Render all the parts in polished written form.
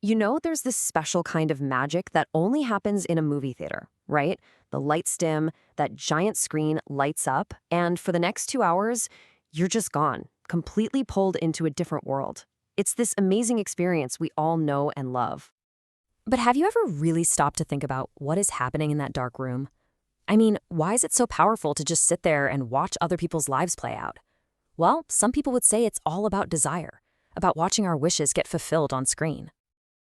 You know, there's this special kind of magic that only happens in a movie theater, right? The lights dim, that giant screen lights up, and for the next 2 hours, you're just gone, completely pulled into a different world. It's this amazing experience we all know and love. But have you ever really stopped to think about what is happening in that dark room? I mean, why is it so powerful to just sit there and watch other people's lives play out? Well, some people would say it's all about desire, about watching our wishes get fulfilled on screen.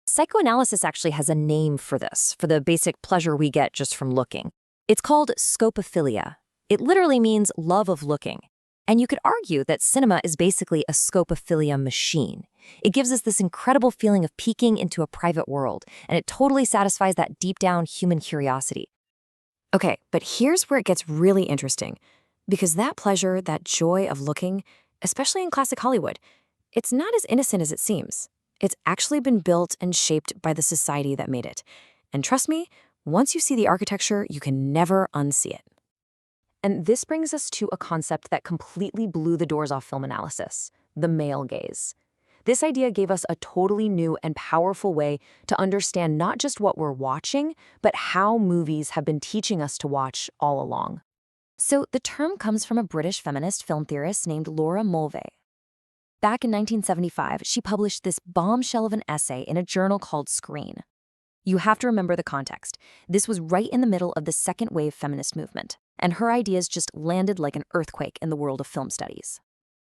Psychoanalysis actually has a name for this, for the basic pleasure we get just from looking. It's called scopophilia. It literally means love of looking. And you could argue that cinema is basically a scopophilia machine. It gives us this incredible feeling of peeking into a private world, and it totally satisfies that deep down human curiosity. Okay, but here's where it gets really interesting. Because that pleasure, that joy of looking, especially in classic Hollywood, it's not as innocent as it seems. It's actually been built and shaped by the society that made it. And trust me, once you see the architecture, you can never unsee it. And this brings us to a concept that completely blew the doors off film analysis: the male gaze. This idea gave us a totally new and powerful way to understand not just what we're watching, but how movies have been teaching us to watch all along. So the term comes from a British feminist film theorist named Laura Mulvey. Back in 1975, she published this bombshell of an essay in a journal called Screen. You have to remember the context. This was right in the middle of the second wave feminist movement, and her ideas just landed like an earthquake in the world of film studies.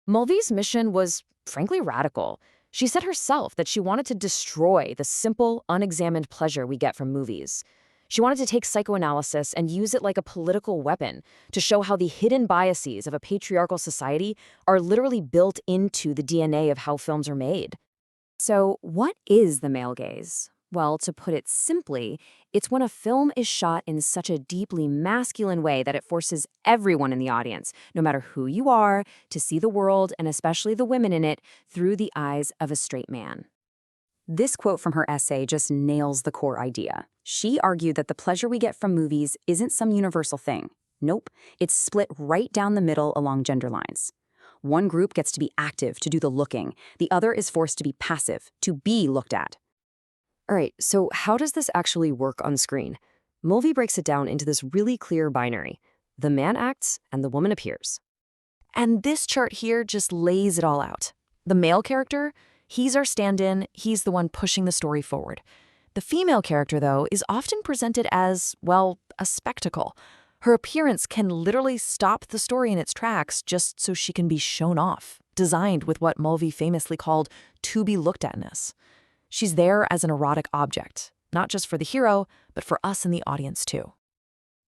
Mulvey's mission was, frankly, radical. She said herself that she wanted to destroy the simple, unexamined pleasure we get from movies. She wanted to take psychoanalysis and use it like a political weapon to show how the hidden biases of a patriarchal society are literally built into the DNA of how films are made. So, what is the male gaze? Well, to put it simply, it's when a film is shot in such a deeply masculine way that it forces everyone in the audience, no matter who you are, to see the world, and especially the women in it, through the eyes of a straight man. This quote from her essay just nails the core idea. She argued that the pleasure we get from movies isn't some universal thing. Nope, it's split right down the middle along gender lines. One group gets to be active, to do the looking. The other is forced to be passive, to be looked at. All right, so how does this actually work on screen? Mulvey breaks it down into this really clear binary. The man acts and the woman appears. And this chart here just lays it all out. The male character, he's our stand-in, he's the one pushing the story forward. The female character, though, is often presented as, well, a spectacle. Her appearance can literally stop the story in its tracks just so she can be shown off, designed with what Mulvey famously called to-be-looked-atness. She's there as an erotic object, not just for the hero, but for us in the audience too.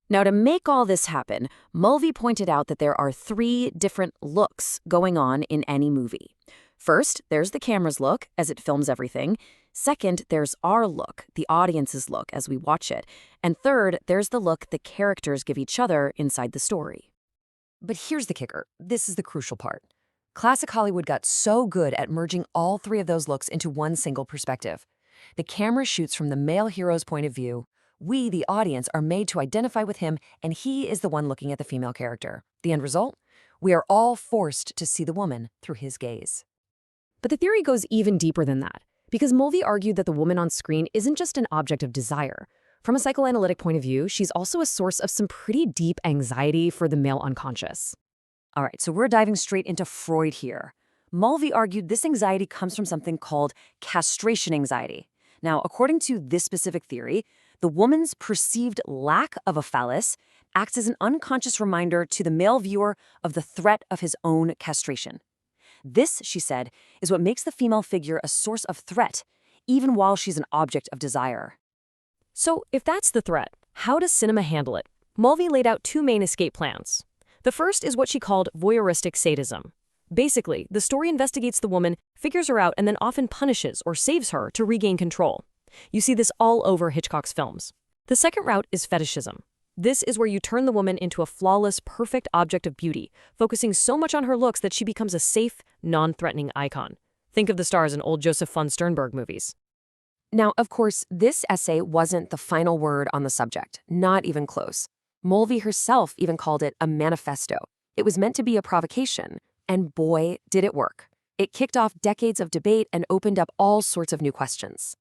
Now, to make all this happen, Mulvey pointed out that there are 3 different looks going on in any movie. First, there's the camera's look as it films everything. Second, there's our look, the audience's look as we watch it. And third, there's the look the characters give each other inside the story. But here's the kicker. This is the crucial part. Classic Hollywood got so good at merging all 3 of those looks into one single perspective. The camera shoots from the male hero's point of view. We, the audience, are made to identify with him, and he is the one looking at the female character. The end result? We are all forced to see the woman through his gaze. But the theory goes even deeper than that, because Mulvey argued that the woman on screen isn't just an object of desire. From a psychoanalytic point of view, she's also a source of some pretty deep anxiety for the male unconscious. All right, so we're diving straight into Freud here. Mulvey argued this anxiety comes from something called castration anxiety. Now, according to this specific theory, the woman's perceived lack of a phallus acts as an unconscious reminder to the male viewer of the threat of his own castration. This, she said, is what makes the female figure a source of threat, even while she's an object of desire. So, if that's the threat, how does cinema handle it? Mulvey laid out 2 main escape plans. The first is what she called voyeuristic sadism. Basically, the story investigates the woman, figures her out, and then often punishes or saves her to regain control. You see this all over Hitchcock's films. The second route is fetishism. This is where you turn the woman into a flawless, perfect object of beauty, focusing so much on her looks that she becomes a safe, non-threatening icon. Think of the stars in old Joseph von Sternberg movies. Now, of course, this essay wasn't the final word on the subject, not even close. Mulvey herself even called it a manifesto. It was meant to be a provocation, and boy, did it work. It kicked off decades of debate and opened up all sorts of new questions.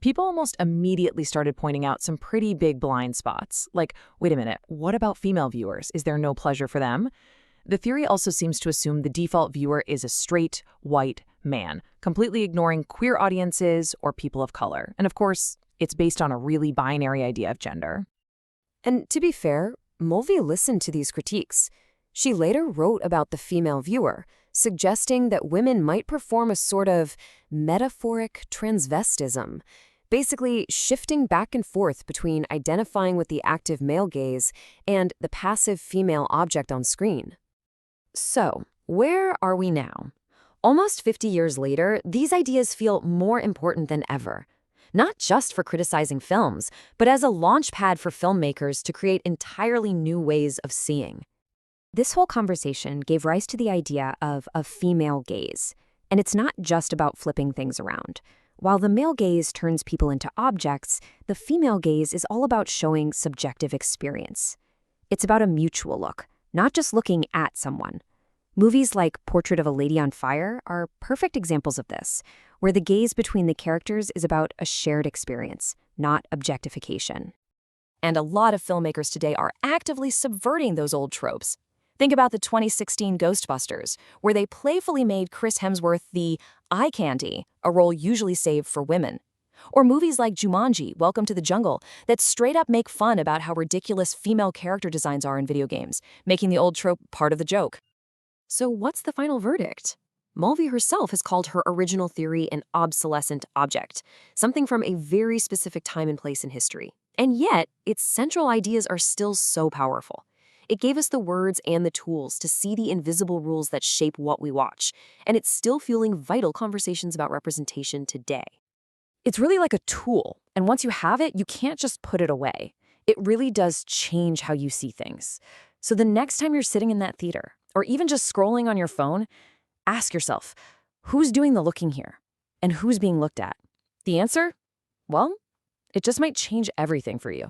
People almost immediately started pointing out some pretty big blind spots. Like, wait a minute, what about female viewers? Is there no pleasure for them? The theory also seems to assume the default viewer is a straight, white man, completely ignoring queer audiences or people of color. And of course, it's based on a really binary idea of gender. And to be fair, Mulvey listened to these critiques. She later wrote about the female viewer, suggesting that women might perform a sort of metaphoric transvestism, basically shifting back and forth between identifying with the active male gaze and the passive female object on screen. So, where are we now? Almost 50 years later, these ideas feel more important than ever. Not just for criticizing films, but as a launch pad for filmmakers to create entirely new ways of seeing. This whole conversation gave rise to the idea of a female gaze. And it's not just about flipping things around. While the male gaze turns people into objects, the female gaze is all about showing subjective experience. It's about a mutual look, not just looking at someone. Movies like Portrait of a Lady on Fire are perfect examples of this, where the gaze between the characters is about a shared experience, not objectification. And a lot of filmmakers today are actively subverting those old tropes. Think about the 2016 Ghostbusters, where they playfully made Chris Hemsworth the eye candy, a role usually saved for women. Or movies like Jumanji, Welcome to the Jungle, that straight up make fun about how ridiculous female character designs are in video games, making the old trope part of the joke. So what's the final verdict? Mulvey herself has called her original theory an obsolescent object, something from a very specific time and place in history. And yet, its central ideas are still so powerful. It gave us the words and the tools to see the invisible rules that shape what we watch, and it's still fueling vital conversations about representation today. It's really like a tool, and once you have it, you can't just put it away. It really does change how you see things. So the next time you're sitting in that theater, or even just scrolling on your phone, ask yourself, who's doing the looking here? And who's being looked at? The answer? Well, it just might change everything for you.